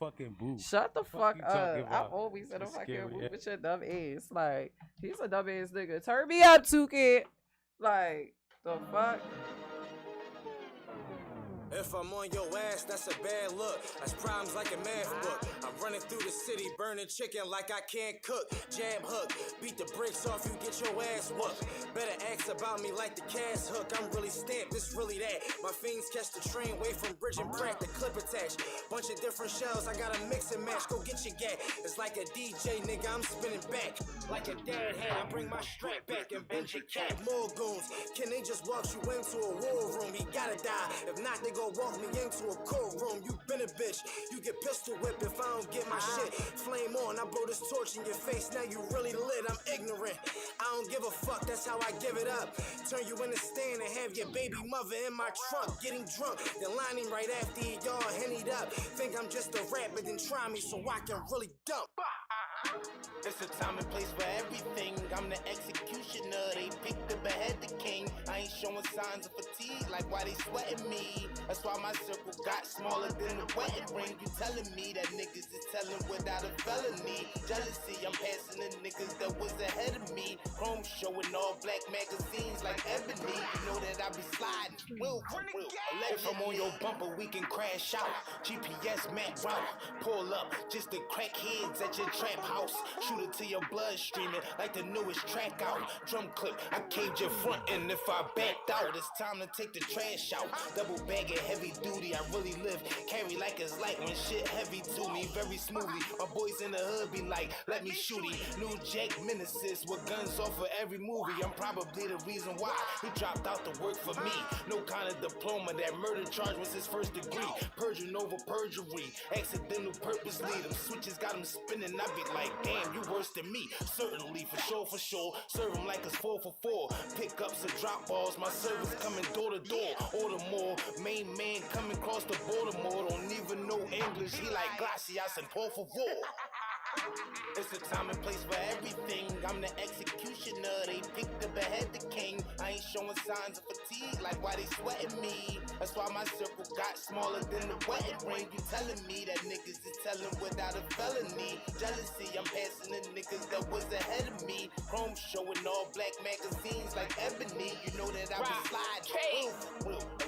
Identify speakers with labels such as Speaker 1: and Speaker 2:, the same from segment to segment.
Speaker 1: fucking boo.
Speaker 2: Shut the fuck
Speaker 1: you talking
Speaker 2: up.
Speaker 1: about?
Speaker 2: I've always said a
Speaker 1: It's
Speaker 2: fucking
Speaker 1: scary,
Speaker 2: boo
Speaker 1: yeah.
Speaker 2: with your dumb ass. Like, he's a dumb ass nigga. Turn me up, 2Kid. Like, the fuck?
Speaker 3: If I'm on your ass, that's a bad look. That's problems like a math book. I'm running through the city, burning chicken like I can't cook. Jab hook, beat the brakes off, you get your ass whooped. Better ask about me like the cash hook. I'm really stamped, it's really that. My fiends catch the train, way from Bridge and Pratt, the clip attached. Bunch of different shells, I gotta mix and match. Go get your gat. It's like a DJ, nigga, I'm spinning back. Like a dad hand, I bring my strap back and bend your cat. More goons, can they just walk you into a war room? He gotta die. If not, they go walk me into a courtroom. You been a bitch, you get pistol whipped if I don't get my shit. Flame on, I blow this torch in your face. Now you really lit, I'm ignorant. I don't give a fuck, that's how I give it up. Turn you in the stand and have your baby mother in my trunk, getting drunk, then lining right after y'all hennied up. Think I'm just a rapper, then try me so I can really dump. It's a time and place for everything. I'm the executioner. They picked the behead the king. I ain't showing signs of fatigue, like why they sweating me. That's why my circle got smaller than the wedding ring. You telling me that niggas is telling without a felony. Jealousy, I'm passing the niggas that was ahead of me. Chrome showing all black magazines like ebony. You know that I be sliding, will for real. If I'm on your bumper, we can crash out. GPS map route, pull up just to crack heads at your trap house. Shoot it to your blood streaming like the newest track out. Drum clip, I caved your front end if I backed out. It's time to take the trash out. Double bag of heavy duty, I really live. Carry like it's light when shit heavy to me. Very smoothly, my boys in the hood be like, let me shoot it. New Jack Menaces with guns off of every movie. I'm probably the reason why he dropped out to work for me. No kind of diploma, that murder charge was his first degree. Perjuring over perjury, accidental purposely. Them switches got him spinning, I be like, damn, you worse than me. Certainly, for sure, for sure. Serve him like it's 4 for 4. Pickups and drop balls, my service coming door to door. Order more, main man coming across the border more. Don't even know English, he like gracias and por favor. It's a time and place for everything. I'm the executioner. They picked the behead the king. I ain't showing signs of fatigue, like why they sweating me. That's why my circle got smaller than the wedding ring. You telling me that niggas is telling without a felony. Jealousy, I'm passing the niggas that was ahead of me. Chrome showing all black magazines like ebony. You know that I was sliding,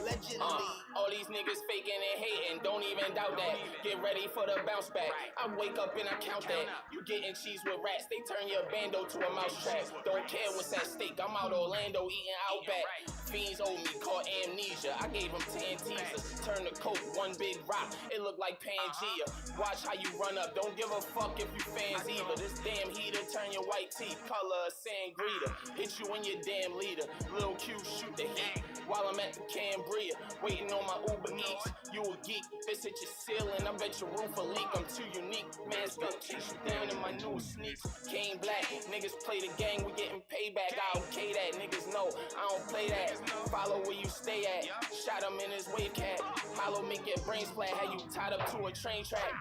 Speaker 3: allegedly.
Speaker 4: All these niggas faking and hating, don't even doubt that. Get ready for the bounce back. I wake up and I count that. You getting cheese with rats, they turn your bando to a mousetrap. Don't care what's at stake, I'm out Orlando eating Outback. Fiends owe me, caught amnesia. I gave them 10 teasers. Turn the coke, one big rock, it look like Pangea. Watch how you run up, don't give a fuck if you fans either. This damn heater turn your white teeth color a sangria. Hit you in your damn leader. Lil Q shoot the heat while I'm at the Cambria. Waiting on my Uber Eats. You a geek, this hit your ceiling. I bet your roof a leak, I'm too unique. Man's gonna chase you down in my new sneaks. Came black, niggas play the game, we getting payback. I okay that, niggas know I don't play that. Follow where you stay at. Shot him in his wave cat. Hollow make your brains flat. Had you tied up to a train track.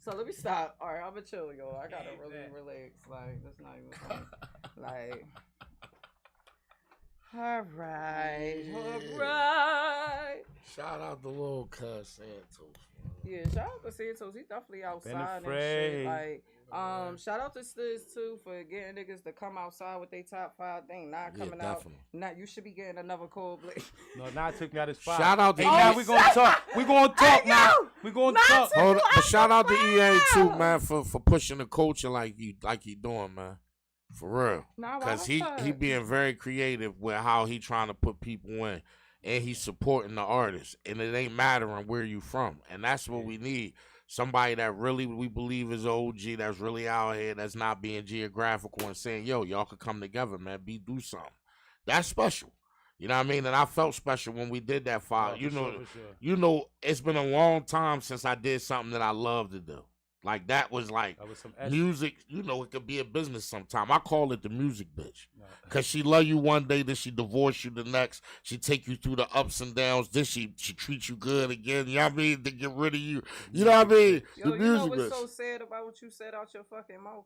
Speaker 2: So let me stop. All right, I'm gonna chill, yo. I gotta really relax. Like, that's not even funny. Like, all right.
Speaker 5: Shout out to little cuz Santos.
Speaker 2: Yeah, shout out to Santos. He definitely outside and shit. Like, shout out to Stiz too for getting niggas to come outside with their top 5 thing. Not coming out. Not you should be getting another cold blade.
Speaker 1: No, now took me out his spot.
Speaker 5: Shout out to
Speaker 1: now we gonna talk. We gonna talk now. We gonna talk.
Speaker 5: Hold on, but shout out to EA too, man, for pushing the culture like he doing, man. For real. Because he being very creative with how he trying to put people in. And he's supporting the artist. And it ain't mattering where you from. And that's what we need. Somebody that really we believe is OG, that's really out here, that's not being geographical and saying, yo, y'all could come together, man. Do something. That's special. You know what I mean? And I felt special when we did that file. You know, it's been a long time since I did something that I love to do. Like that was some music, you know, it could be a business sometime. I call it the music bitch. Cause she love you one day, then she divorce you the next. She take you through the ups and downs, then she treat you good again. You know what I mean? To get rid of you. You know what I mean?
Speaker 2: Yo, you know what's so sad about what you said out your fucking mouth?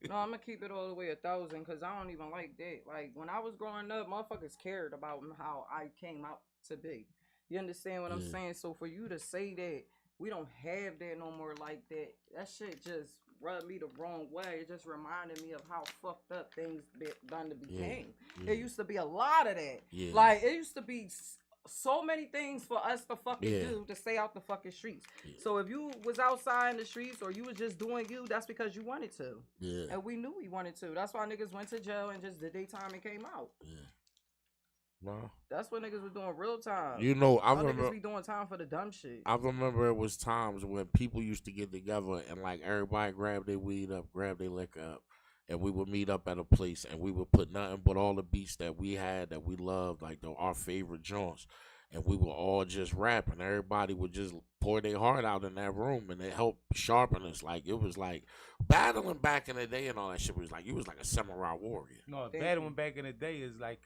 Speaker 2: No, I'm gonna keep it all the way 1,000 because I don't even like that. Like when I was growing up, motherfuckers cared about how I came out to be. You understand what I'm saying? So for you to say that we don't have that no more like that shit just rubbed me the wrong way. It just reminded me of how fucked up things done to became. It used to be a lot of that. Like, it used to be so many things for us to fucking do to stay out the fucking streets. So if you was outside in the streets or you was just doing you, that's because you wanted to. And we knew we wanted to. That's why niggas went to jail and just did their time and came out.
Speaker 5: No.
Speaker 2: That's what niggas was doing real time.
Speaker 5: You know, I remember
Speaker 2: niggas be doing time for the dumb shit.
Speaker 5: I remember it was times when people used to get together and like everybody grabbed their weed up, grabbed their liquor up, and we would meet up at a place and we would put nothing but all the beats that we had that we loved, like our favorite joints, and we were all just rapping. Everybody would just pour their heart out in that room, and it helped sharpen us. Like, it was like battling back in the day and all that shit was like, you was like a samurai warrior.
Speaker 1: No, battling back in the day is like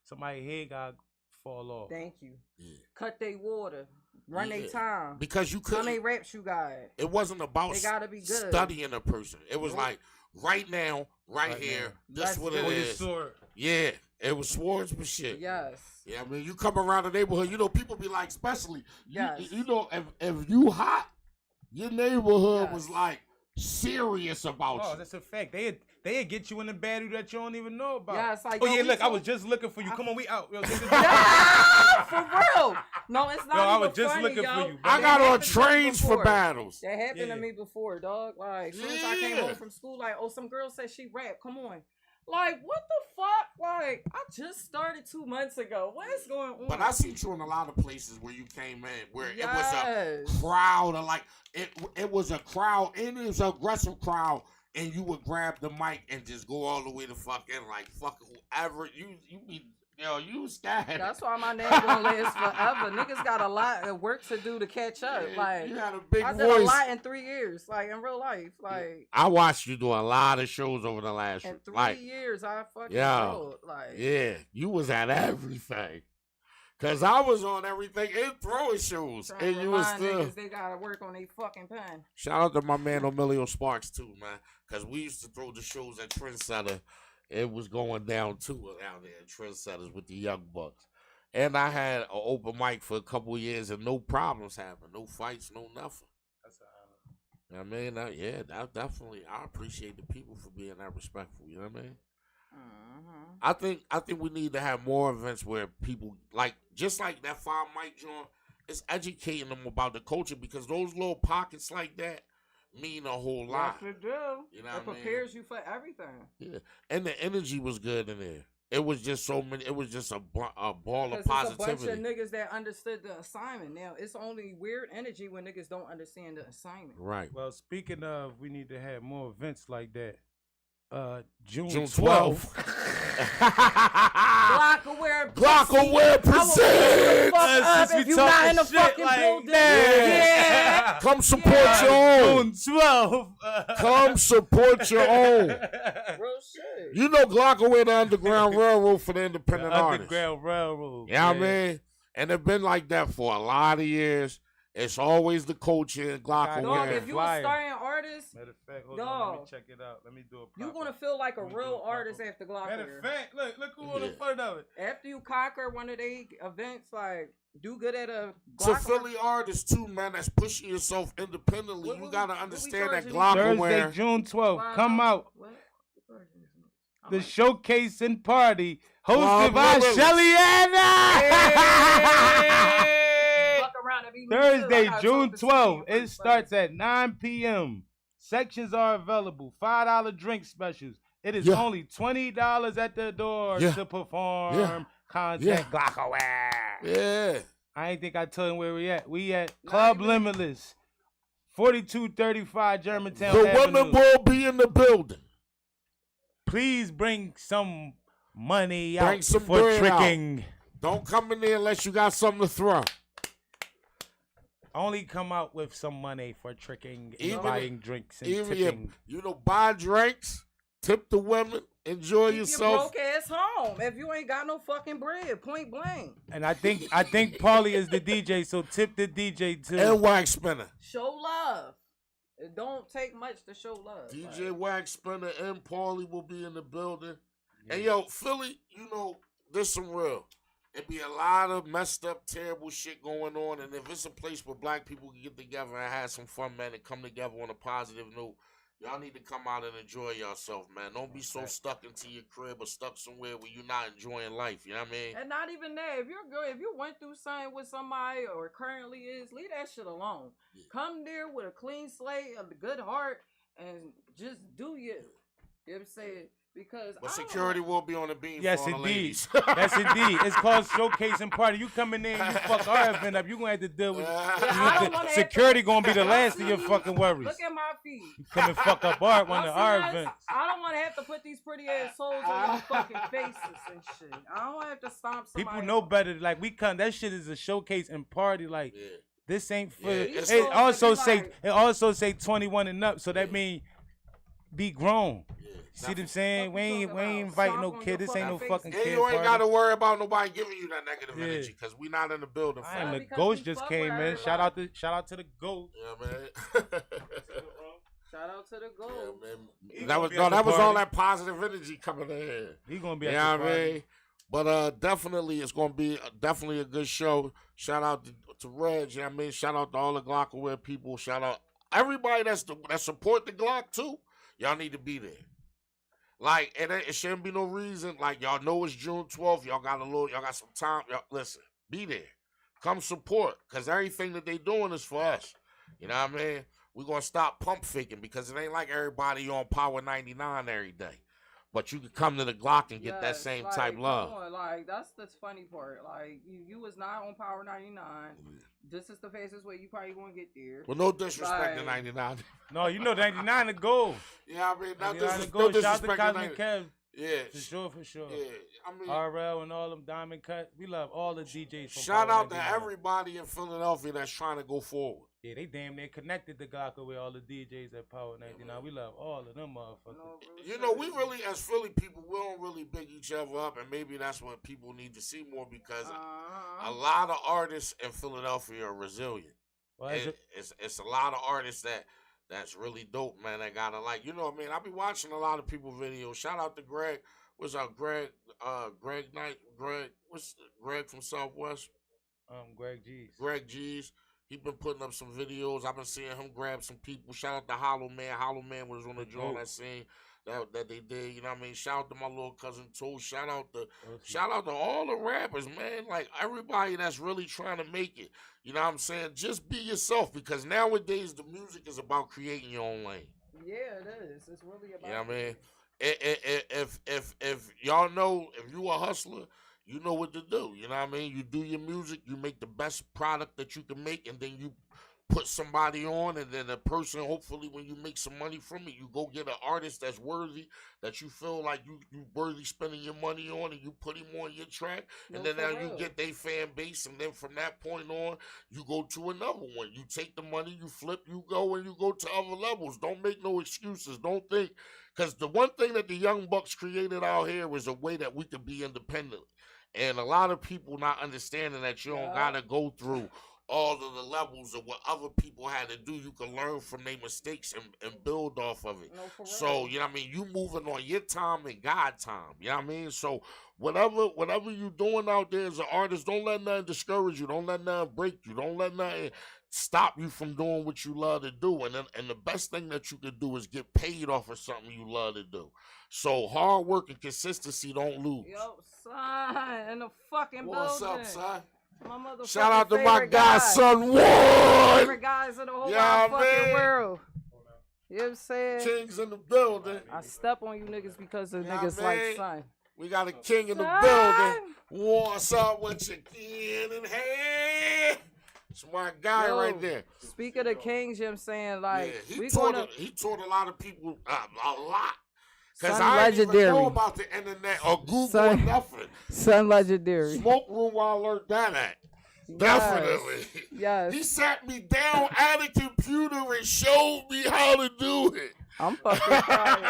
Speaker 1: somebody's head got fall off.
Speaker 2: Thank you. Cut their water. Run their time.
Speaker 5: Because you couldn't.
Speaker 2: How many raps you got?
Speaker 5: It wasn't about
Speaker 2: they gotta be good.
Speaker 5: Studying a person. It was like, right now, right here, this is what it is. Yeah, it was swordsman shit.
Speaker 2: Yes.
Speaker 5: Yeah, I mean, you come around the neighborhood, you know, people be like, especially, you know, if you hot, your neighborhood was like serious about you.
Speaker 1: Oh, that's a fact. They get you in the battle that you don't even know about.
Speaker 2: Yeah, it's like,
Speaker 1: look, I was just looking for you. Come on, we out. Yo,
Speaker 2: yeah, for real. No, it's not. Yo, I was just funny, looking for you.
Speaker 5: I got on trains for battles.
Speaker 2: That happened to me before, dog. Like, as soon as I came home from school, like, oh, some girl said she rap. Come on. Like, what the fuck? Like, I just started 2 months ago. What is going on?
Speaker 5: But I seen you in a lot of places where you came in, where it was a crowd, or like, it was a crowd, and it was an aggressive crowd, and you would grab the mic and just go all the way to fucking, like, fucking whoever, you be, you scared.
Speaker 2: That's why my name gonna last forever. Niggas got a lot of work to do to catch up. Like,
Speaker 5: you had a big
Speaker 2: I
Speaker 5: voice.
Speaker 2: did a lot in 3 years, like, in real life. Like,
Speaker 5: I watched you do a lot of shows over the last
Speaker 2: in 3 years. I fucking showed. Like,
Speaker 5: you was at everything. Cause I was on everything and throwing shows, and you was still.
Speaker 2: Niggas, they gotta work on their fucking pen.
Speaker 5: Shout out to my man Emilio Sparks too, man. Cause we used to throw the shows at Trendsetter. It was going down too down there at Trendsetters with the Young Bucks. And I had an open mic for a couple of years and no problems happened. No fights, no nothing. That's an honor. I mean, that definitely, I appreciate the people for being that respectful. You know what I mean? I think we need to have more events where people, like, just like that 5 mic joint, it's educating them about the culture, because those little pockets like that mean a whole lot.
Speaker 2: Yes, it do.
Speaker 5: You know,
Speaker 2: it prepares you for everything.
Speaker 5: Yeah, and the energy was good in there. It was just so many. It was just a ball of positivity.
Speaker 2: It's a bunch of niggas that understood the assignment. Now it's only weird energy when niggas don't understand the assignment.
Speaker 5: Right.
Speaker 1: Well, speaking of, we need to have more events like that. June
Speaker 5: 12th.
Speaker 2: GLOCAWEAR
Speaker 5: presents.
Speaker 2: If you not in the fucking building, yeah.
Speaker 5: Come support your own.
Speaker 1: June 12th.
Speaker 5: Come support your own.
Speaker 2: Real shit.
Speaker 5: You know GLOCAWEAR, the Underground Railroad for the independent artists.
Speaker 1: Underground Railroad.
Speaker 5: Yeah, I mean, and it's been like that for a lot of years. It's always the culture in GLOCAWEAR.
Speaker 2: Dog, if you a starting artist,
Speaker 1: matter of fact, hold on, let me check it out. Let me do a
Speaker 2: you're gonna feel like a real artist after GLOCAWEAR.
Speaker 1: Matter of fact, look who on the front of it.
Speaker 2: After you conquer one of the events, like, do good at a
Speaker 5: GLOCAWEAR. To Philly artists too, man, that's pushing yourself independently. You gotta understand that GLOCAWEAR.
Speaker 1: Thursday, June 12th, come out. The showcase and party hosted by Shelly Anna. Thursday, June 12th. It starts at 9 p.m. Sections are available. $5 drink specials. It is only $20 at the door to perform. Contact GLOCAWEAR.
Speaker 5: Yeah.
Speaker 1: I ain't think I told him where we at. We at Club Limitless, 4235 Germantown
Speaker 5: The
Speaker 1: Avenue.
Speaker 5: women will be in the building.
Speaker 1: Please bring some money out for tricking.
Speaker 5: Don't come in there unless you got something to throw.
Speaker 1: Only come out with some money for tricking and buying drinks and tipping.
Speaker 5: Buy drinks, tip the women, enjoy yourself.
Speaker 2: Keep your broke ass home if you ain't got no fucking bread, point blank.
Speaker 1: And I think Paulie is the DJ, so tip the DJ too.
Speaker 5: And Wax Spinner.
Speaker 2: Show love. It don't take much to show love.
Speaker 5: DJ Wax Spinner and Paulie will be in the building. Yeah. And yo, Philly, this some real. It be a lot of messed up, terrible shit going on. And if it's a place where black people can get together and have some fun, man, and come together on a positive note, y'all need to come out and enjoy yourself, man. Don't be so stuck into your crib or stuck somewhere where you're not enjoying life. You know what I mean?
Speaker 2: And not even that. If you're good, if you went through something with somebody or currently is, leave that shit alone. Yeah. Come there with a clean slate, a good heart, and just do you. You know what I'm saying? Because
Speaker 5: security will be on the beam.
Speaker 1: Yes,
Speaker 5: for all
Speaker 1: indeed.
Speaker 5: The ladies.
Speaker 1: Yes, indeed. It's called showcasing party. You coming in, you fuck our event up. You gonna have to deal with security. Gonna be the last of your fucking worries.
Speaker 2: Look at my feet.
Speaker 1: You come and fuck up one of our events.
Speaker 2: I don't want to have to put these pretty ass souls on your fucking faces and shit. I don't want to have to stomp somebody.
Speaker 1: People know better. Like we come, that shit is a showcase and party. Like this ain't for. It also say 21 and up. So that mean be grown. See what I'm saying? We ain't inviting no kid. This ain't no fucking kid.
Speaker 5: You ain't got to worry about nobody giving you that negative energy because we not in the building.
Speaker 1: The ghost just came in. Shout out to the ghost.
Speaker 5: Yeah, man.
Speaker 2: Shout out to the ghost.
Speaker 5: Yeah, man. That was all that positive energy coming in here.
Speaker 1: He gonna be at the party. I mean?
Speaker 5: But definitely, it's gonna be definitely a good show. Shout out to Reg. You know what I mean? Shout out to all the GLOCAWEAR people. Shout out everybody that support the Glock too. Y'all need to be there. Like, it shouldn't be no reason. Like, y'all know it's June 12th. Y'all got some time. Y'all, listen, be there. Come support. Because everything that they doing is for us. You know what I mean? We're going to stop pump faking because it ain't like everybody on Power 99 every day. But you can come to the Glock and get that same type love.
Speaker 2: Like, that's the funny part. Like, you was not on Power 99. This is the faces where you probably going to get there.
Speaker 5: Well, no disrespect to 99.
Speaker 1: No, you know 99 to go.
Speaker 5: Yeah, I mean, no disrespect
Speaker 1: to Cosmic Kev.
Speaker 5: Yeah.
Speaker 1: For sure.
Speaker 5: Yeah. I mean,
Speaker 1: RL and all them Diamond Cut. We love all the DJs.
Speaker 5: Shout out to everybody in Philadelphia that's trying to go forward.
Speaker 1: Yeah, they damn near connected to GLOCAWEAR with all the DJs at Power 99. We love all of them motherfuckers.
Speaker 5: You know, we really, as Philly people, we don't really big each other up, and maybe that's what people need to see more because a lot of artists in Philadelphia are resilient. Well, it's a lot of artists that's really dope, man. That gotta you know what I mean? I be watching a lot of people videos. Shout out to Greg. What's up, Greg? Greg Knight. What's Greg from Southwest?
Speaker 1: Greg G's.
Speaker 5: Greg G's. He been putting up some videos. I've been seeing him grab some people. Shout out to Hollow Man. Hollow Man was on the joint I seen that they did. You know what I mean? Shout out to my little cousin Toe. Shout out to all the rappers, man. Like everybody that's really trying to make it. You know what I'm saying? Just be yourself because nowadays the music is about creating your own lane.
Speaker 2: Yeah, it is. It's really about.
Speaker 5: You know what I mean? If y'all know, if you a hustler, you know what to do. You know what I mean? You do your music, you make the best product that you can make, and then you put somebody on, and then the person, hopefully, when you make some money from it, you go get an artist that's worthy, that you feel like you worthy spending your money on, and you put him on your track, and then now you get their fan base, and then from that point on, you go to another one. You take the money, you flip, you go, and you go to other levels. Don't make no excuses. Don't think, because the one thing that the Young Bucks created out here was a way that we could be independent. And a lot of people not understanding that you don't got to go through all of the levels of what other people had to do. You can learn from their mistakes and build off of it. So, you know what I mean? You moving on your time and God time. You know what I mean? So, whatever you doing out there as an artist, don't let nothing discourage you. Don't let nothing break you. Don't let nothing stop you from doing what you love to do. And the best thing that you can do is get paid off of something you love to do. So hard work and consistency don't lose.
Speaker 2: Yo, son, in the fucking
Speaker 5: What's
Speaker 2: building.
Speaker 5: What's up, son?
Speaker 2: My motherfucking
Speaker 5: shout out to my
Speaker 2: guy,
Speaker 5: son Ward.
Speaker 2: Favorite guys in the whole wide fucking world. You know what I'm saying?
Speaker 5: Kings in the building.
Speaker 2: I step on you niggas because of niggas like son.
Speaker 5: We got a king in the building. What's up with your kid in hand? It's my guy right there.
Speaker 2: Speak of the kings, you know what I'm saying? Like,
Speaker 5: he taught a lot of people a lot. Because
Speaker 2: I didn't even
Speaker 5: know about the internet or Google or nothing.
Speaker 2: Son legendary.
Speaker 5: Smoke room where I learned that at. Yes. Definitely.
Speaker 2: Yes.
Speaker 5: He sat me down at a computer and showed me how to do it.
Speaker 2: I'm fucking crying.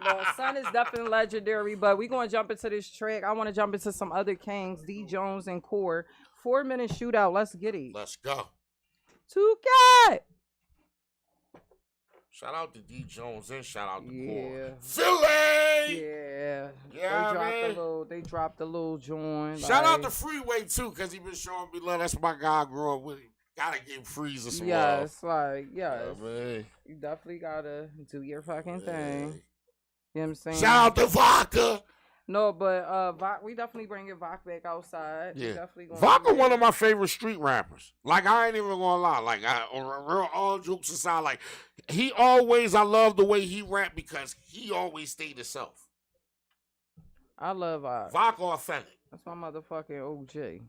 Speaker 2: No, son is definitely legendary, but we're going to jump into this track. I want to jump into some other kings, D. Jones and Core. 4-minute shootout. Let's get it.
Speaker 5: Let's go.
Speaker 2: 2K.
Speaker 5: Shout out to D Jones and shout out to
Speaker 2: Yeah.
Speaker 5: Philly.
Speaker 2: Yeah.
Speaker 5: Yeah,
Speaker 2: they dropped a little joint.
Speaker 5: Shout out to Freeway too, cause he been showing me love. That's my guy. Grew up with him. Gotta give Freezer some love.
Speaker 2: Yes, like yes.
Speaker 5: Yeah, man.
Speaker 2: You definitely gotta do your fucking thing. You know what I'm saying?
Speaker 5: Shout out to Vodka.
Speaker 2: No, but we definitely bringing Vodka back outside.
Speaker 5: Yeah, Vodka one of my favorite street rappers. Like I ain't even gonna lie. Like all jokes aside, like I love the way he rap because he always stayed himself.
Speaker 2: I love
Speaker 5: Vodka authentic.
Speaker 2: That's my motherfucking OG.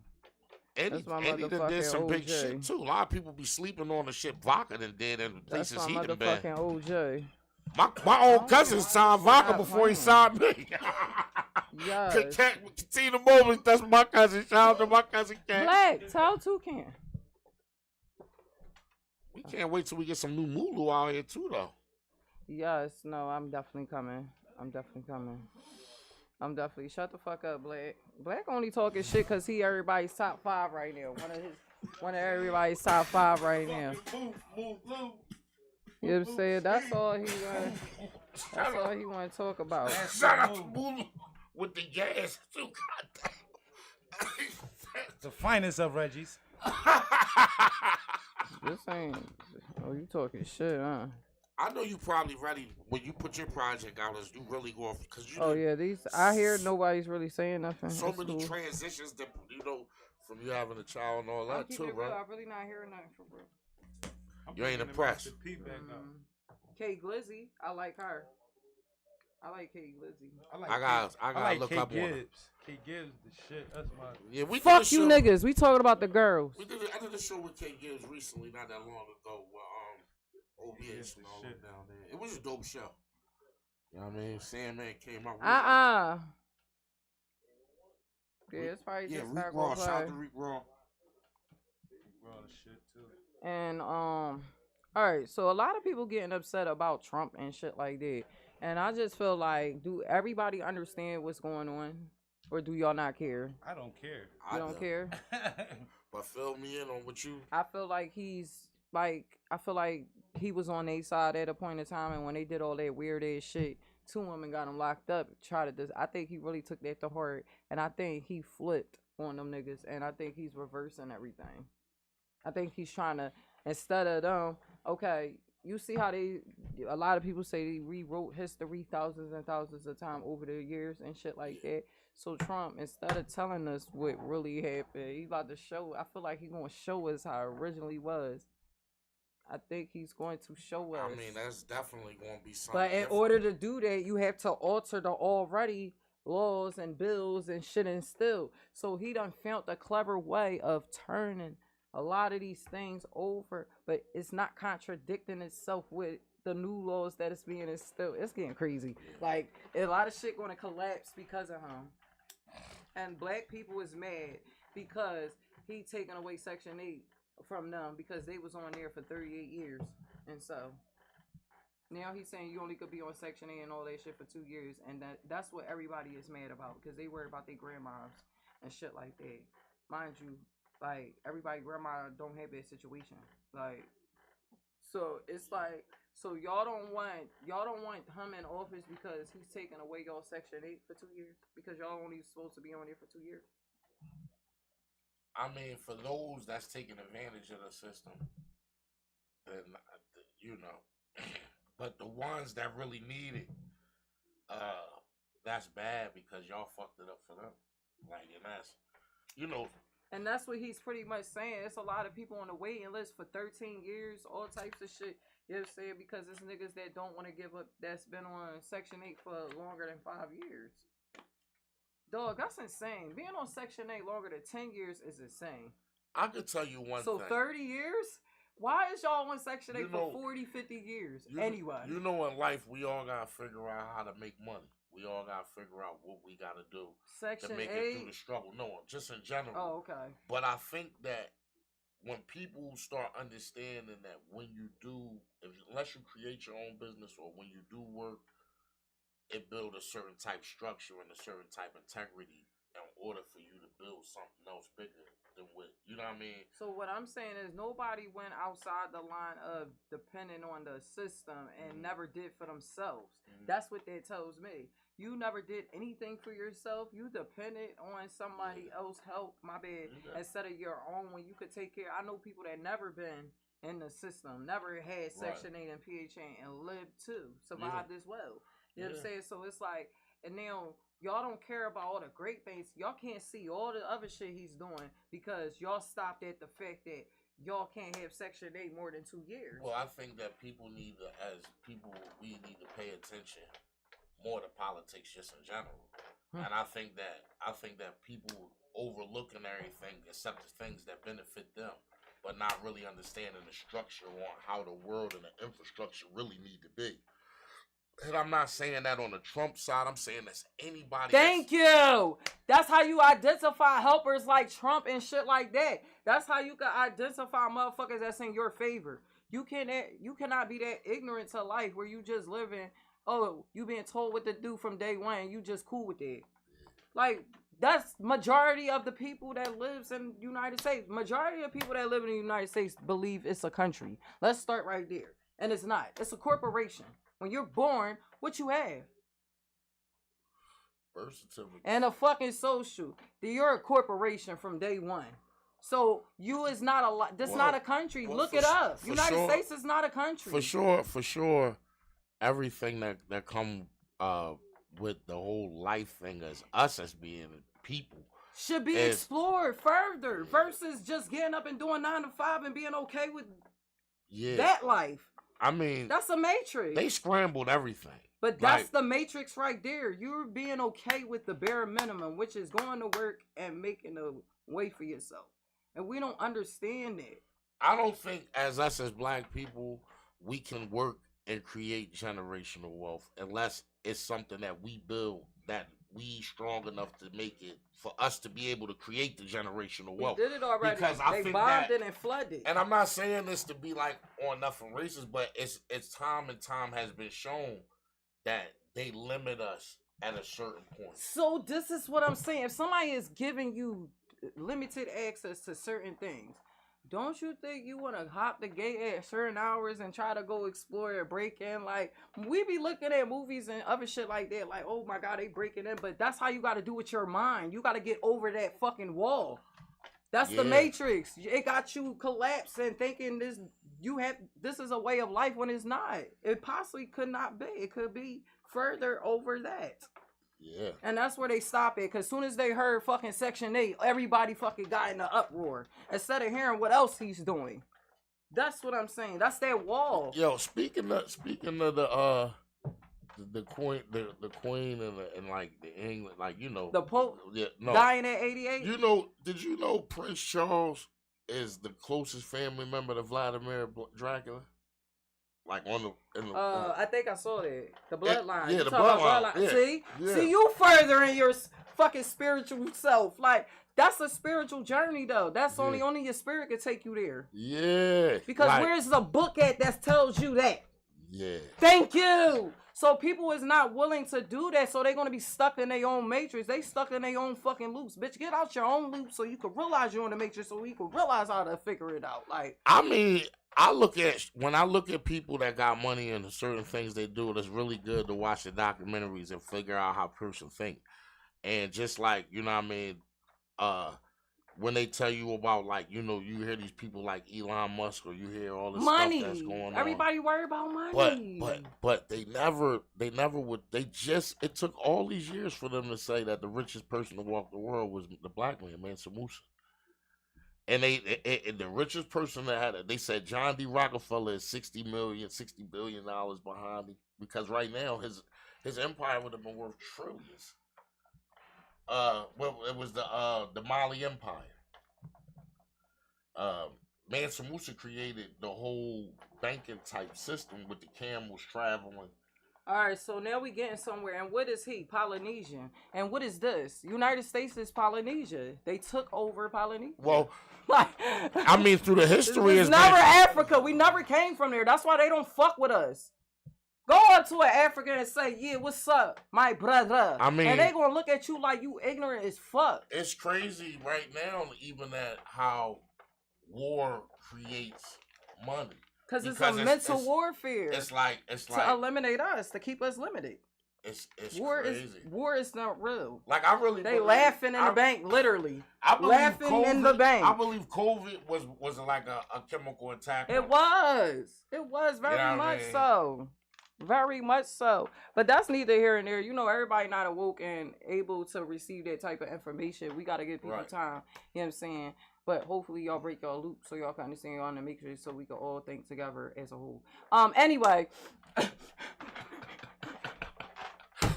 Speaker 5: Eddie done did some big shit too. A lot of people be sleeping on the shit Vodka done did and the places he done been.
Speaker 2: That's my motherfucking OG.
Speaker 5: My own cousin signed Vodka before he signed me.
Speaker 2: Yes.
Speaker 5: Continue the moment. That's my cousin. Shout out to my cousin Cat.
Speaker 2: Black, tell Toucan.
Speaker 5: We can't wait till we get some new Mullu out here too, though.
Speaker 2: Yes, no, I'm definitely coming. Shut the fuck up, Black. Black only talking shit because he everybody's top 5 right now. One of everybody's top 5 right now. You know what I'm saying? That's all he want to talk about.
Speaker 5: Shout out to Mullu with the gas too.
Speaker 1: The finest of Reggie's.
Speaker 2: This ain't. Oh, you talking shit, huh?
Speaker 5: I know you probably ready when you put your project out. Is you really going? Cause you.
Speaker 2: Oh yeah, I hear nobody's really saying nothing.
Speaker 5: So many transitions that from you having a child and all that too, right?
Speaker 2: I'm really not hearing nothing for real.
Speaker 5: You ain't impressed.
Speaker 2: K Glizzy, I like her. I like K Glizzy.
Speaker 5: I gotta look up on her.
Speaker 1: K Gibbs, the shit. That's my.
Speaker 5: Yeah,
Speaker 2: fuck you niggas. We talking about the girls.
Speaker 5: I did a show with K Gibbs recently, not that long ago. OBS and all that down there. It was a dope show. You know what I mean? Sandman came out.
Speaker 2: Yeah, it's probably just
Speaker 5: Rick Raw. Shout out to Rick Raw.
Speaker 1: Raw the shit too.
Speaker 2: And all right, so a lot of people getting upset about Trump and shit like that. And I just feel like, do everybody understand what's going on? Or do y'all not care?
Speaker 1: I don't care.
Speaker 2: You don't care?
Speaker 5: But fill me in on what you...
Speaker 2: I feel like he was on their side at a point in time, and when they did all that weird ass shit, 2 women got him locked up. I think he really took that to heart, and I think he flipped on them niggas, and I think he's reversing everything. I think he's trying to, instead of them, okay, you see how a lot of people say they rewrote history thousands and thousands of times over the years and shit like that. So Trump, instead of telling us what really happened, he about to show, I feel like he's going to show us how it originally was. I think he's going to show us.
Speaker 5: I mean, that's definitely going to be something.
Speaker 2: But in order to do that, you have to alter the already laws and bills and shit and still. So he done found a clever way of turning a lot of these things over, but it's not contradicting itself with the new laws that it's being instilled. It's getting crazy. Like, a lot of shit going to collapse because of him. And black people is mad because he taking away Section 8 from them because they was on there for 38 years. And so now he's saying you only could be on Section 8 and all that shit for 2 years. And that's what everybody is mad about because they worry about their grandmas and shit like that. Mind you, like, everybody grandma don't have that situation. Like, so it's like, so y'all don't want him in office because he's taking away y'all Section 8 for 2 years? Because y'all only supposed to be on there for 2 years?
Speaker 5: I mean, for those that's taking advantage of the system, then, you know. But the ones that really need it, that's bad because y'all fucked it up for them. Like, and that's, you know.
Speaker 2: And that's what he's pretty much saying. It's a lot of people on the waiting list for 13 years, all types of shit. You know what I'm saying? Because it's niggas that don't want to give up, that's been on Section 8 for longer than 5 years. Dog, that's insane. Being on Section 8 longer than 10 years is insane.
Speaker 5: I could tell you one thing.
Speaker 2: So 30 years? Why is y'all on Section 8 for 40, 50 years? Anyway.
Speaker 5: You know, in life, we all got to figure out how to make money. We all got to figure out what we got to do
Speaker 2: Section
Speaker 5: to make
Speaker 2: 8?
Speaker 5: it through the struggle. No, just in general.
Speaker 2: Oh, okay.
Speaker 5: But I think that when people start understanding that when you do, unless you create your own business or when you do work, it builds a certain type structure and a certain type integrity in order for you to build something else bigger than what, you know what I mean?
Speaker 2: So what I'm saying is nobody went outside the line of depending on the system and never did for themselves. That's what that tells me. You never did anything for yourself. You depended on somebody else help, instead of your own when you could take care. I know people that never been in the system, never had Section 8 and PHA and lived too, survived as well. You know what I'm saying? So it's like, and now y'all don't care about all the great things. Y'all can't see all the other shit he's doing because y'all stopped at the fact that y'all can't have Section 8 more than 2 years.
Speaker 5: Well, I think that people need to, as people, we need to pay attention more to politics just in general. And I think that people overlooking everything except the things that benefit them, but not really understanding the structure on how the world and the infrastructure really need to be. And I'm not saying that on the Trump side. I'm saying that's anybody.
Speaker 2: Thank you. That's how you identify helpers like Trump and shit like that. That's how you can identify motherfuckers that's in your favor. You cannot be that ignorant to life where you just living. Oh, you being told what to do from day one and you just cool with it. Like, that's majority of the people that lives in the United States. Majority of people that live in the United States believe it's a country. Let's start right there. And it's not. It's a corporation. When you're born, what you have?
Speaker 5: Birth certificate.
Speaker 2: And a fucking social. You're a corporation from day one. So you is not a lot. That's not a country. Look it up. United States is not a country.
Speaker 5: For sure. Everything that come with the whole life thing as us as being people
Speaker 2: should be explored further versus just getting up and doing 9 to 5 and being okay with that life.
Speaker 5: I mean,
Speaker 2: that's a matrix.
Speaker 5: They scrambled everything.
Speaker 2: But that's the matrix right there. You're being okay with the bare minimum, which is going to work and making a way for yourself. And we don't understand it.
Speaker 5: I don't think as us as black people, we can work and create generational wealth unless it's something that we build, that we strong enough to make it for us to be able to create the generational wealth.
Speaker 2: We did it already.
Speaker 5: Because
Speaker 2: they bombed it and flooded.
Speaker 5: And I'm not saying this to be like on nothing racist, but it's time and time has been shown that they limit us at a certain point.
Speaker 2: So this is what I'm saying. If somebody is giving you limited access to certain things, don't you think you want to hop the gate at certain hours and try to go explore or break in? Like, we be looking at movies and other shit like that, like, oh my God, they breaking in. But that's how you got to do with your mind. You got to get over that fucking wall. That's the matrix. It got you collapsing, thinking this is a way of life when it's not. It possibly could not be. It could be further over that.
Speaker 5: Yeah.
Speaker 2: And that's where they stop it. Because as soon as they heard fucking Section 8, everybody fucking got in an uproar. Instead of hearing what else he's doing. That's what I'm saying. That's that wall.
Speaker 5: Yo, speaking of the queen and like the England, like, you know.
Speaker 2: The Pope dying at 88?
Speaker 5: Did you know Prince Charles is the closest family member to Vladimir Dracula? Like
Speaker 2: I think I saw that. The bloodline.
Speaker 5: Yeah, the bloodline. Yeah.
Speaker 2: See? Yeah. See, you further in your fucking spiritual self. Like, that's a spiritual journey, though. That's only your spirit can take you there.
Speaker 5: Yeah.
Speaker 2: Because where's the book at that tells you that?
Speaker 5: Yeah.
Speaker 2: Thank you. So people is not willing to do that, so they're going to be stuck in their own matrix. They stuck in their own fucking loops. Bitch, get out your own loop so you can realize you're in the matrix, so you can realize how to figure it out. Like,
Speaker 5: I mean, when I look at people that got money and certain things they do, it's really good to watch the documentaries and figure out how a person think. And just like, you know what I mean, when they tell you about, like, you know, you hear these people like Elon Musk, or you hear all this stuff that's going on.
Speaker 2: Everybody worry about money.
Speaker 5: But they never would. It took all these years for them to say that the richest person to walk the world was the black man, Musa. And the richest person that had it, they said John D. Rockefeller is $60 billion behind him, because right now his empire would have been worth trillions. Well, it was the Mali Empire. Mansa Musa created the whole banking type system with the camels traveling.
Speaker 2: All right, so now we getting somewhere. And what is he? Polynesian. And what is this? United States is Polynesia. They took over Polynesia.
Speaker 5: Well, I mean, through the history,
Speaker 2: it's never Africa. We never came from there. That's why they don't fuck with us. Go on to an African and say, yeah, what's up, my brother?
Speaker 5: I mean,
Speaker 2: and they gonna look at you like you ignorant as fuck.
Speaker 5: It's crazy right now, even at how war creates money.
Speaker 2: Because it's a mental warfare.
Speaker 5: It's like
Speaker 2: to eliminate us, to keep us limited.
Speaker 5: It's
Speaker 2: crazy. War is not real.
Speaker 5: Like
Speaker 2: they laughing in the bank, literally. Laughing in the bank.
Speaker 5: I believe COVID was like a chemical attack.
Speaker 2: It was very much so. Very much so. But that's neither here and there. You know, everybody not awoke and able to receive that type of information. We got to give people time. You know what I'm saying? But hopefully y'all break y'all loop so y'all can understand y'all and make sure so we can all think together as a whole. Anyway.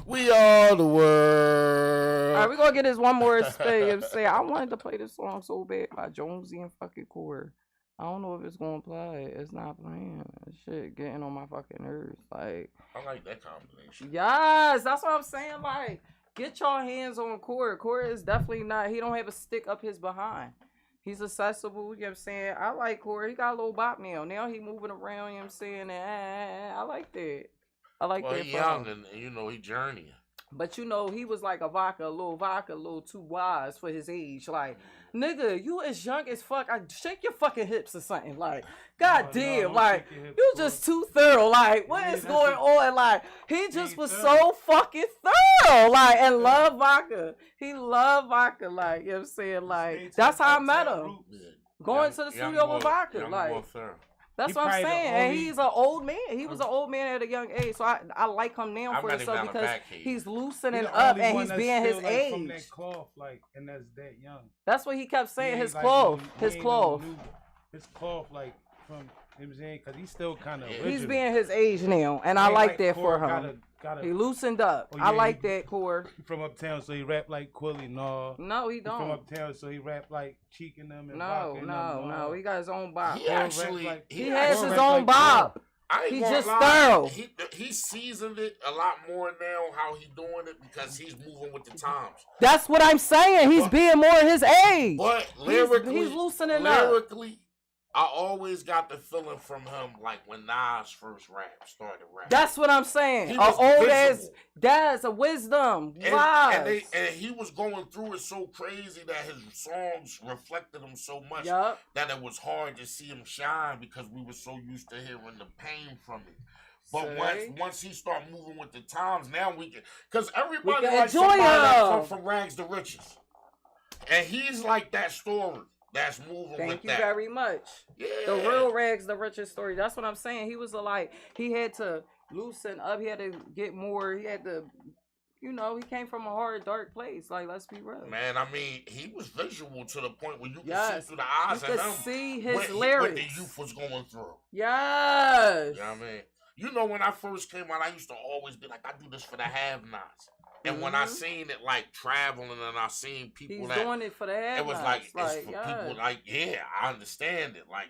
Speaker 5: We are the world.
Speaker 2: All right, we're going to get this one more spin. I wanted to play this song so bad by Jonesy and fucking Core. I don't know if it's gonna play. It's not playing. Shit getting on my fucking nerves. Like,
Speaker 5: I like that combination.
Speaker 2: Yes, that's what I'm saying. Like, get your hands on Corey. Corey is definitely not. He don't have a stick up his behind. He's accessible. You know what I'm saying? I like Corey. He got a little bop now. Now he moving around. You know what I'm saying? I like that. I like that.
Speaker 5: Well, he young and you know he journeying.
Speaker 2: But you know, he was like a little too wise for his age. Like, nigga, you as young as fuck. Shake your fucking hips or something. Like, goddamn, like, you just too thorough. Like, what is going on? Like, he just was so fucking thorough. Like, and love vodka. He loved vodka. Like, you know what I'm saying? Like, that's how I met him. Going to the studio with vodka. Like, that's what I'm saying. And he's an old man. He was an old man at a young age. So I like him now for himself because he's loosening up and he's being his age.
Speaker 1: From that cloth, like, and that's that young.
Speaker 2: That's what he kept saying. His cloth. His cloth.
Speaker 1: His cloth, like, from, you know what I'm saying? Because he's still kind of
Speaker 2: He's being his age now. And I like that for him. He loosened up. I like that, Core.
Speaker 1: He from uptown, so he rap like Quilly. No,
Speaker 2: he don't.
Speaker 1: He from uptown, so he rap like Cheek and them. And
Speaker 2: No. He got his own bop.
Speaker 5: He actually,
Speaker 2: he has his own bop. He just thorough.
Speaker 5: He seasoned it a lot more now. How he doing it because he's moving with the times.
Speaker 2: That's what I'm saying. He's being more his age.
Speaker 5: But lyrically,
Speaker 2: he's loosening up.
Speaker 5: I always got the feeling from him like when Nas first started rapping.
Speaker 2: That's what I'm saying. Old as dad's a wisdom.
Speaker 5: And he was going through it so crazy that his songs reflected him so much that it was hard to see him shine because we were so used to hearing the pain from it. But once he started moving with the times, now we can, because everybody likes somebody that come from rags to riches, and he's like that story. That's moving.
Speaker 2: Thank you very much. Yeah. The real rags, the richest story. That's what I'm saying. He was he had to loosen up. He had to get more. He had to, he came from a hard, dark place. Like, let's be real.
Speaker 5: Man, I mean, he was visual to the point where you could see through the eyes of him.
Speaker 2: You could see his lyrics.
Speaker 5: What the youth was going through.
Speaker 2: Yes.
Speaker 5: You know what I mean? When I first came out, I used to always be like, I do this for the have-nots. And when I seen it like traveling and I seen people
Speaker 2: doing it for the have-nots.
Speaker 5: It was like, it's for people like, I understand it. Like,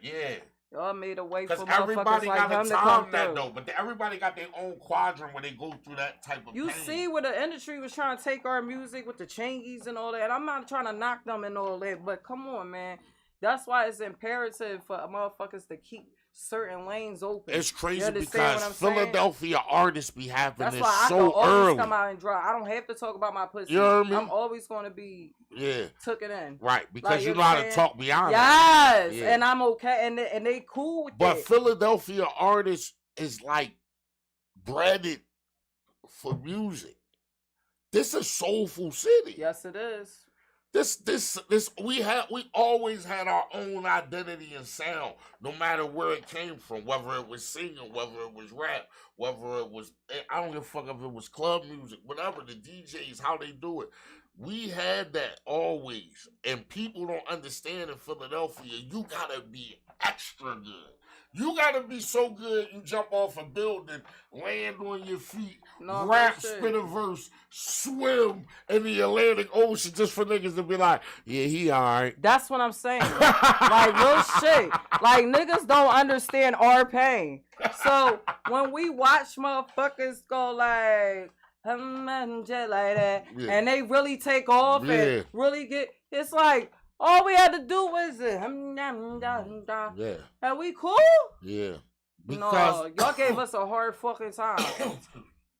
Speaker 2: y'all made a way for motherfuckers
Speaker 5: everybody
Speaker 2: like
Speaker 5: got
Speaker 2: him
Speaker 5: to time that though, but everybody got their own quadrant where they go through that type of
Speaker 2: pain. See where the industry was trying to take our music with the Chingies and all that. I'm not trying to knock them and all that, but come on, man. That's why it's imperative for motherfuckers to keep certain lanes open.
Speaker 5: It's crazy because Philadelphia artists be having this so early.
Speaker 2: That's why I can always come out and drop. I don't have to talk about my pussy.
Speaker 5: You know what I mean?
Speaker 2: I'm always going to be took it in.
Speaker 5: Right, because you know how to talk beyond
Speaker 2: that. Yes, and I'm okay, and they cool with that.
Speaker 5: But Philadelphia artists is like breaded for music. This is soulful city.
Speaker 2: Yes, it is.
Speaker 5: We always had our own identity and sound, no matter where it came from, whether it was singing, whether it was rap, whether it was, I don't give a fuck if it was club music, whatever, the DJs, how they do it. We had that always, and people don't understand in Philadelphia, you gotta be extra good. You gotta be so good, you jump off a building, land on your feet, rap, spit a verse, swim in the Atlantic Ocean just for niggas to be like, yeah, he alright.
Speaker 2: That's what I'm saying. Like, real shit. Like, niggas don't understand our pain. So, when we watch motherfuckers go like that, and they really take off and really get, it's like, all we had to do was and we cool?
Speaker 5: Yeah. Because
Speaker 2: no, y'all gave us a hard fucking time.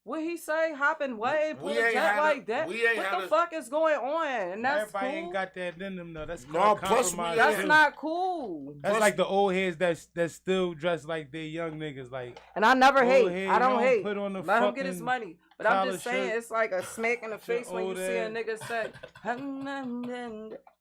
Speaker 2: What he say? Hopping way, pull a jet like that. What the fuck is going on? And that's
Speaker 1: everybody
Speaker 2: cool.
Speaker 1: ain't got that in them though. That's
Speaker 5: no,
Speaker 1: compromise.
Speaker 2: That's not cool.
Speaker 1: That's like the old heads that still dress like they young niggas. Like,
Speaker 2: and I never hate.
Speaker 1: Head,
Speaker 2: I don't hate.
Speaker 1: Put on the
Speaker 2: Let him get his money. But I'm just saying,
Speaker 1: shirt.
Speaker 2: it's like a smack in the face when you see a nigga say,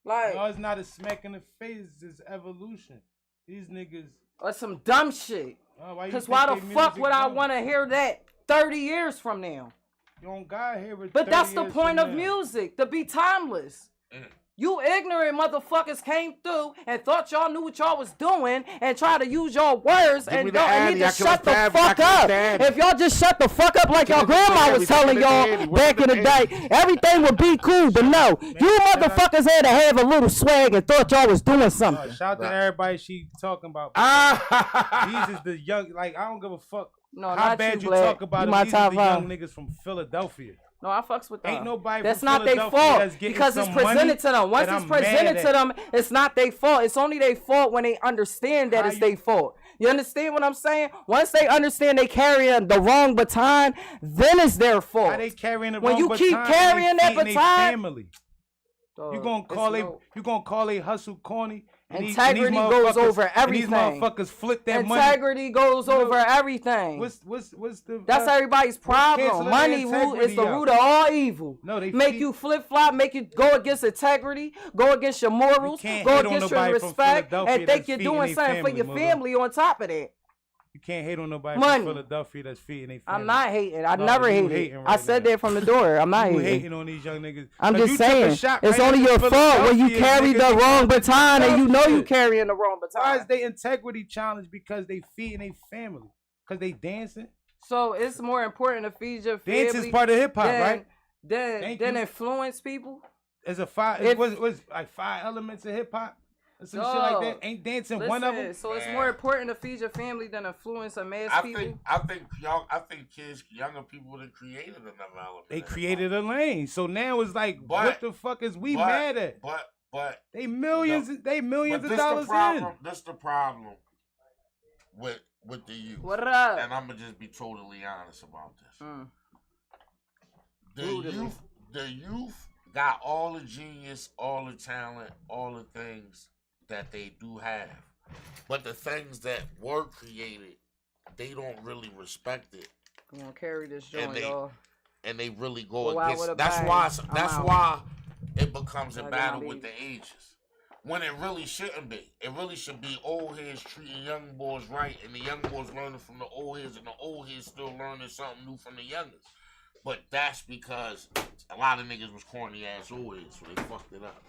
Speaker 2: like.
Speaker 1: No, it's not a smack in the face. It's evolution. These niggas.
Speaker 2: Or some dumb shit. Because why the fuck would I want to hear that 30 years from now?
Speaker 1: You don't got here with
Speaker 2: But that's the point of music, to be timeless. You ignorant motherfuckers came through and thought y'all knew what y'all was doing and try to use your words and need to shut the fuck up. If y'all just shut the fuck up like your grandma was telling y'all back in the day, everything would be cool. But no, you motherfuckers had to have a little swag and thought y'all was doing something.
Speaker 1: Shout out to everybody she talking about. These is the young, like, I don't give a fuck.
Speaker 2: No,
Speaker 1: how bad you talk about them. These are the young niggas from Philadelphia.
Speaker 2: No, I fucks with them.
Speaker 1: Ain't nobody
Speaker 2: that's not their fault because it's presented to them. Once it's presented to them, it's not their fault. It's only their fault when they understand that it's their fault. You understand what I'm saying? Once they understand they carrying the wrong baton, then it's their fault.
Speaker 1: How they carrying the
Speaker 2: when
Speaker 1: wrong
Speaker 2: you
Speaker 1: baton,
Speaker 2: keep carrying that baton,
Speaker 1: family. You gonna call a hustle corny?
Speaker 2: Integrity goes over everything.
Speaker 1: And these motherfuckers flip that money.
Speaker 2: Integrity goes over everything.
Speaker 1: What's the?
Speaker 2: That's everybody's problem. Money is the root of all evil.
Speaker 1: No, they
Speaker 2: make you flip flop, make you go against integrity, go against your morals, go against your respect, and think you're doing something for your family on top of that.
Speaker 1: You can't hate on nobody from Philadelphia that's feeding their family.
Speaker 2: I'm not hating. I never hated. I said that from the door. I'm not
Speaker 1: hating on these young niggas.
Speaker 2: I'm just saying, it's only your fault when you carry the wrong baton and you know you carrying the wrong baton.
Speaker 1: Why is they integrity challenged? Because they feeding their family. Because they dancing.
Speaker 2: So it's more important to feed your family.
Speaker 1: Dance is part of hip hop, right?
Speaker 2: Then influence people.
Speaker 1: There's a five. What's like 5 elements of hip hop? Some shit like that. Ain't dancing one of them.
Speaker 2: So it's more important to feed your family than influence a mass people.
Speaker 5: I think kids, younger people that created another element.
Speaker 1: They created a lane. So now it's like, what the fuck is we mad at?
Speaker 5: But
Speaker 1: they millions of dollars in.
Speaker 5: That's the problem with the youth.
Speaker 2: What up?
Speaker 5: And I'm gonna just be totally honest about this. The youth got all the genius, all the talent, all the things that they do have, but the things that were created, they don't really respect it.
Speaker 2: I'm gonna carry this joint, y'all.
Speaker 5: And they really go against. That's why it becomes a battle with the ages. When it really shouldn't be. It really should be old heads treating young boys right, and the young boys learning from the old heads, and the old heads still learning something new from the youngest. But that's because a lot of niggas was corny ass old heads, so they fucked it up.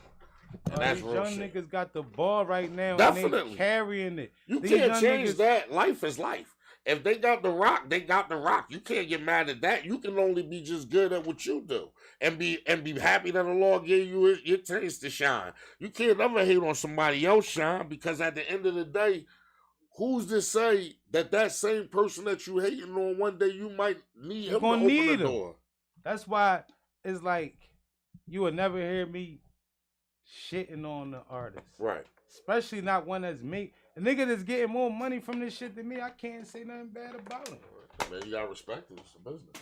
Speaker 5: And that's
Speaker 1: these
Speaker 5: real
Speaker 1: young
Speaker 5: shit.
Speaker 1: Niggas got the ball right now.
Speaker 5: Definitely.
Speaker 1: And they carrying it.
Speaker 5: You can't change that. Life is life. If they got the rock, they got the rock. You can't get mad at that. You can only be just good at what you do. And be happy that the Lord gave you your taste to shine. You can't ever hate on somebody else shine, because at the end of the day, who's to say that same person that you hating on one day you might need him to open the door?
Speaker 1: That's why it's like you will never hear me shitting on the artist.
Speaker 5: Right.
Speaker 1: Especially not one that's me. A nigga that's getting more money from this shit than me, I can't say nothing bad about him.
Speaker 5: Man, you gotta respect it. It's a business.